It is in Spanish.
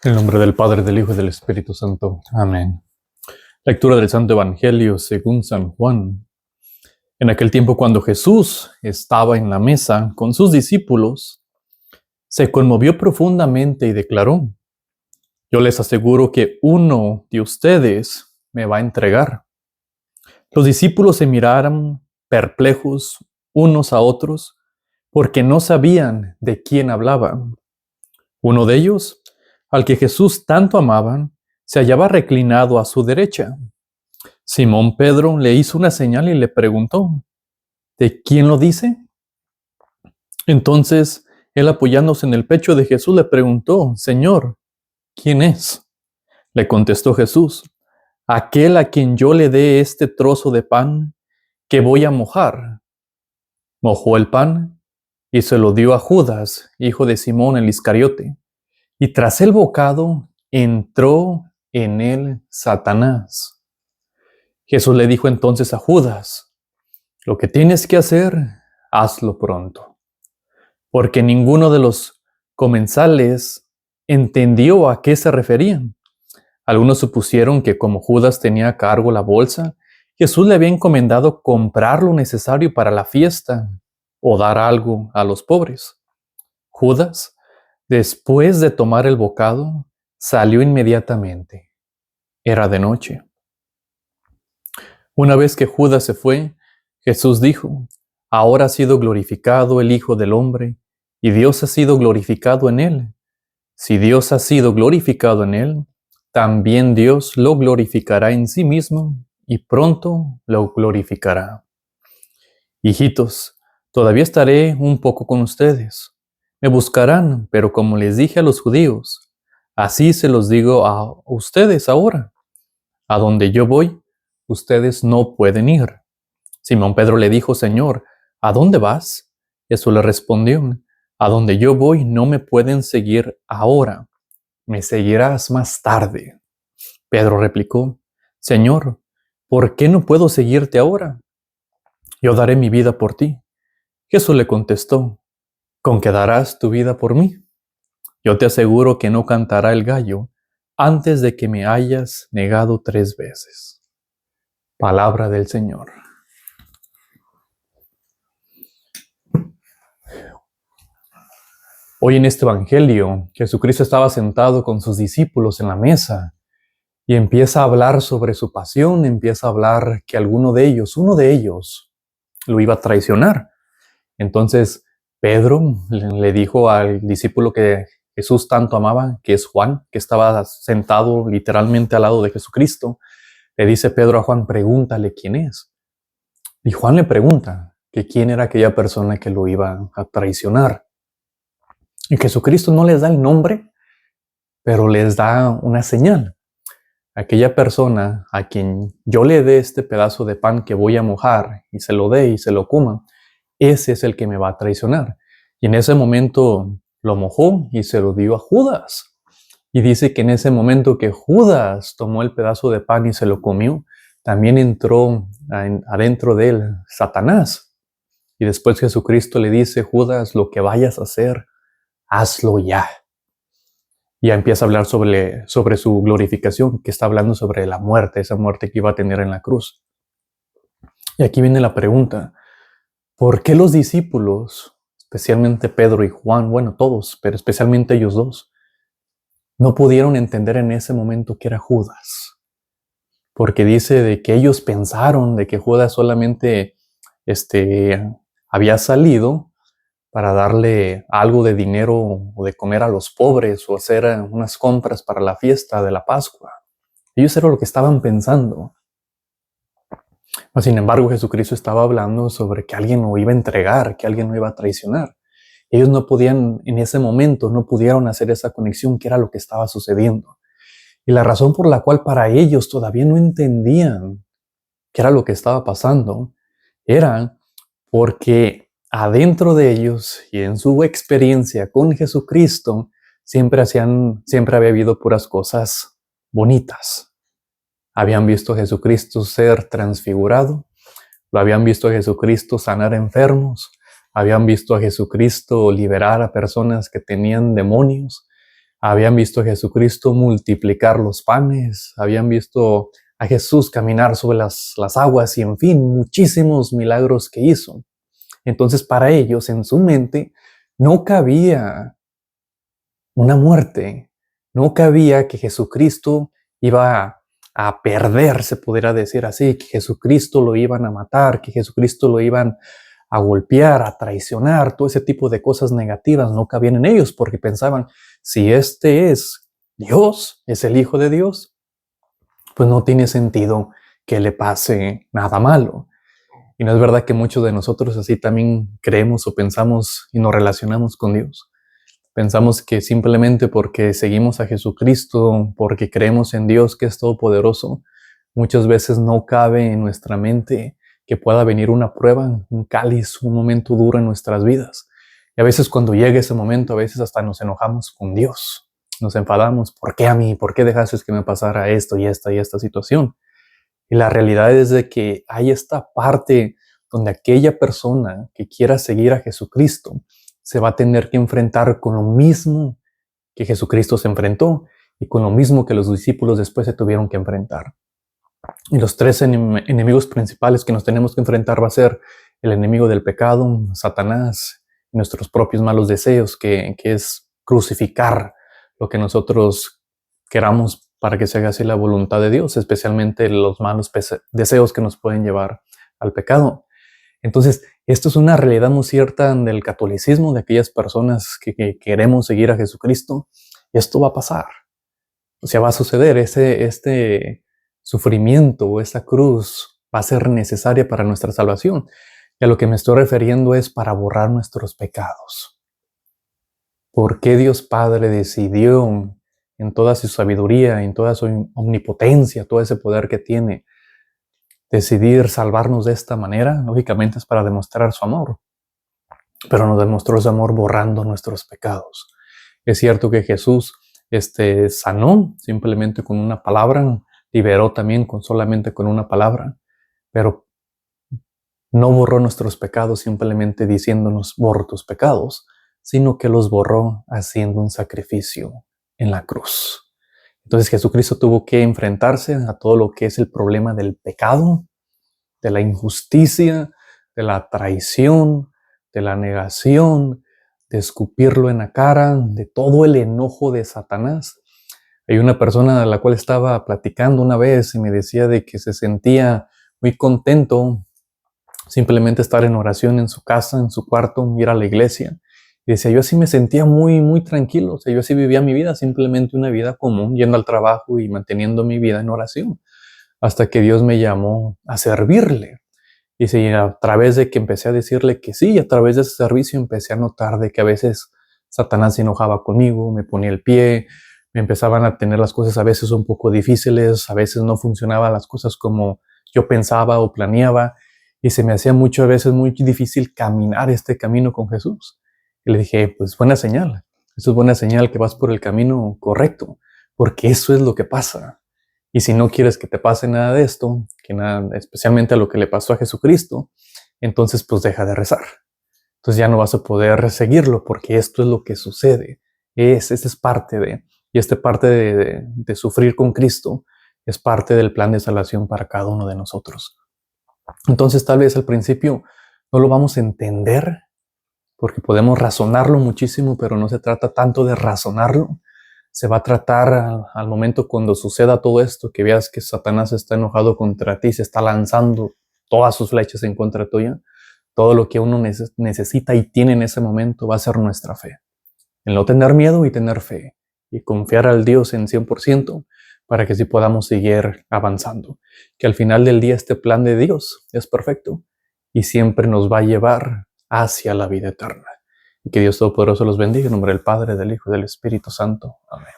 En el nombre del Padre, del Hijo y del Espíritu Santo. Amén. Lectura del Santo Evangelio según San Juan. En aquel tiempo, cuando Jesús estaba en la mesa con sus discípulos, se conmovió profundamente y declaró: Yo les aseguro que uno de ustedes me va a entregar. Los discípulos se miraron perplejos unos a otros porque no sabían de quién hablaban. Uno de ellos, al que Jesús tanto amaba, se hallaba reclinado a su derecha. Simón Pedro le hizo una señal y le preguntó: ¿De quién lo dice? Entonces él, apoyándose en el pecho de Jesús, le preguntó: Señor, ¿quién es? Le contestó Jesús: aquel a quien yo le dé este trozo de pan que voy a mojar. Mojó el pan y se lo dio a Judas, hijo de Simón el Iscariote. Y tras el bocado entró en él Satanás. Jesús le dijo entonces a Judas: lo que tienes que hacer, hazlo pronto. Porque ninguno de los comensales entendió a qué se referían. Algunos supusieron que como Judas tenía a cargo la bolsa, Jesús le había encomendado comprar lo necesario para la fiesta o dar algo a los pobres. Judas, después de tomar el bocado, salió inmediatamente. Era de noche. Una vez que Judas se fue, Jesús dijo: ahora ha sido glorificado el Hijo del Hombre, y Dios ha sido glorificado en él. Si Dios ha sido glorificado en él, también Dios lo glorificará en sí mismo, y pronto lo glorificará. Hijitos, todavía estaré un poco con ustedes. Me buscarán, pero como les dije a los judíos, así se los digo a ustedes ahora. A donde yo voy, ustedes no pueden ir. Simón Pedro le dijo: Señor, ¿a dónde vas? Jesús le respondió: a donde yo voy no me pueden seguir ahora, me seguirás más tarde. Pedro replicó: Señor, ¿por qué no puedo seguirte ahora? Yo daré mi vida por ti. Jesús le contestó: ¿con qué darás tu vida por mí? Yo te aseguro que no cantará el gallo antes de que me hayas negado 3 veces. Palabra del Señor. Hoy en este Evangelio, Jesucristo estaba sentado con sus discípulos en la mesa y empieza a hablar sobre su pasión, empieza a hablar que uno de ellos, lo iba a traicionar. Entonces Pedro le dijo al discípulo que Jesús tanto amaba, que es Juan, que estaba sentado literalmente al lado de Jesucristo. Le dice Pedro a Juan: pregúntale quién es. Y Juan le pregunta que quién era aquella persona que lo iba a traicionar. Y Jesucristo no les da el nombre, pero les da una señal. Aquella persona a quien yo le dé este pedazo de pan que voy a mojar y se lo dé y se lo coma, ese es el que me va a traicionar. Y en ese momento lo mojó y se lo dio a Judas. Y dice que en ese momento que Judas tomó el pedazo de pan y se lo comió, también entró adentro de él Satanás. Y después Jesucristo le dice: Judas, lo que vayas a hacer, hazlo ya. Y ya empieza a hablar sobre su glorificación, que está hablando sobre la muerte, esa muerte que iba a tener en la cruz. Y aquí viene la pregunta: ¿por qué los discípulos, especialmente Pedro y Juan, bueno, todos, pero especialmente ellos dos, no pudieron entender en ese momento que era Judas? Porque dice de que ellos pensaron de que Judas solamente había salido para darle algo de dinero o de comer a los pobres o hacer unas compras para la fiesta de la Pascua. Ellos era lo que estaban pensando. Sin embargo, Jesucristo estaba hablando sobre que alguien lo iba a entregar, que alguien lo iba a traicionar. Ellos no podían, en ese momento, no pudieron hacer esa conexión, que era lo que estaba sucediendo. Y la razón por la cual para ellos todavía no entendían qué era lo que estaba pasando, era porque adentro de ellos y en su experiencia con Jesucristo, siempre había habido puras cosas bonitas. Habían visto a Jesucristo ser transfigurado, lo habían visto a Jesucristo sanar enfermos, habían visto a Jesucristo liberar a personas que tenían demonios, habían visto a Jesucristo multiplicar los panes, habían visto a Jesús caminar sobre las aguas y en fin, muchísimos milagros que hizo. Entonces para ellos, en su mente, no cabía una muerte, no cabía que Jesucristo iba a perder, se pudiera decir así, que Jesucristo lo iban a matar, que Jesucristo lo iban a golpear, a traicionar, todo ese tipo de cosas negativas no cabían en ellos porque pensaban, si este es Dios, es el Hijo de Dios, pues no tiene sentido que le pase nada malo. Y no es verdad que muchos de nosotros así también creemos o pensamos y nos relacionamos con Dios. Pensamos que simplemente porque seguimos a Jesucristo, porque creemos en Dios que es todopoderoso, muchas veces no cabe en nuestra mente que pueda venir una prueba, un cáliz, un momento duro en nuestras vidas. Y a veces cuando llega ese momento, a veces hasta nos enojamos con Dios. Nos enfadamos, ¿por qué a mí? ¿Por qué dejaste que me pasara esto y esta situación? Y la realidad es de que hay esta parte donde aquella persona que quiera seguir a Jesucristo se va a tener que enfrentar con lo mismo que Jesucristo se enfrentó y con lo mismo que los discípulos después se tuvieron que enfrentar. Y los tres enemigos principales que nos tenemos que enfrentar va a ser el enemigo del pecado, Satanás, y nuestros propios malos deseos, que es crucificar lo que nosotros queramos para que se haga así la voluntad de Dios, especialmente los malos deseos que nos pueden llevar al pecado. Entonces, esto es una realidad muy cierta del catolicismo, de aquellas personas que queremos seguir a Jesucristo. Esto va a pasar. O sea, va a suceder. Este sufrimiento o esa cruz va a ser necesaria para nuestra salvación. Y a lo que me estoy refiriendo es para borrar nuestros pecados. ¿Por qué Dios Padre decidió en toda su sabiduría, en toda su omnipotencia, todo ese poder que tiene, decidir salvarnos de esta manera? Lógicamente es para demostrar su amor, pero nos demostró su amor borrando nuestros pecados. Es cierto que Jesús sanó simplemente con una palabra, liberó también solamente con una palabra, pero no borró nuestros pecados simplemente diciéndonos borro tus pecados, sino que los borró haciendo un sacrificio en la cruz. Entonces Jesucristo tuvo que enfrentarse a todo lo que es el problema del pecado, de la injusticia, de la traición, de la negación, de escupirlo en la cara, de todo el enojo de Satanás. Hay una persona a la cual estaba platicando una vez y me decía de que se sentía muy contento simplemente estar en oración en su casa, en su cuarto, ir a la iglesia. Y decía, yo así me sentía muy tranquilo. O sea, yo así vivía mi vida, simplemente una vida común, yendo al trabajo y manteniendo mi vida en oración. Hasta que Dios me llamó a servirle. Y sí, a través de que empecé a decirle que sí, a través de ese servicio empecé a notar de que a veces Satanás se enojaba conmigo, me ponía el pie, me empezaban a tener las cosas a veces un poco difíciles, a veces no funcionaban las cosas como yo pensaba o planeaba, y se me hacía mucho a veces muy difícil caminar este camino con Jesús. Y le dije, pues buena señal, eso es buena señal que vas por el camino correcto, porque eso es lo que pasa. Y si no quieres que te pase nada de esto, que nada, especialmente a lo que le pasó a Jesucristo, entonces pues deja de rezar. Entonces ya no vas a poder seguirlo porque esto es lo que sucede. Esa es parte de, y esta parte de sufrir con Cristo es parte del plan de salvación para cada uno de nosotros. Entonces tal vez al principio no lo vamos a entender porque podemos razonarlo muchísimo, pero no se trata tanto de razonarlo. Se va a tratar al momento cuando suceda todo esto, que veas que Satanás está enojado contra ti, se está lanzando todas sus flechas en contra tuya. Todo lo que uno necesita y tiene en ese momento va a ser nuestra fe. El no tener miedo y tener fe. Y confiar al Dios en 100% para que sí podamos seguir avanzando. Que al final del día este plan de Dios es perfecto y siempre nos va a llevar hacia la vida eterna. Y que Dios Todopoderoso los bendiga en nombre del Padre, del Hijo y del Espíritu Santo. Amén.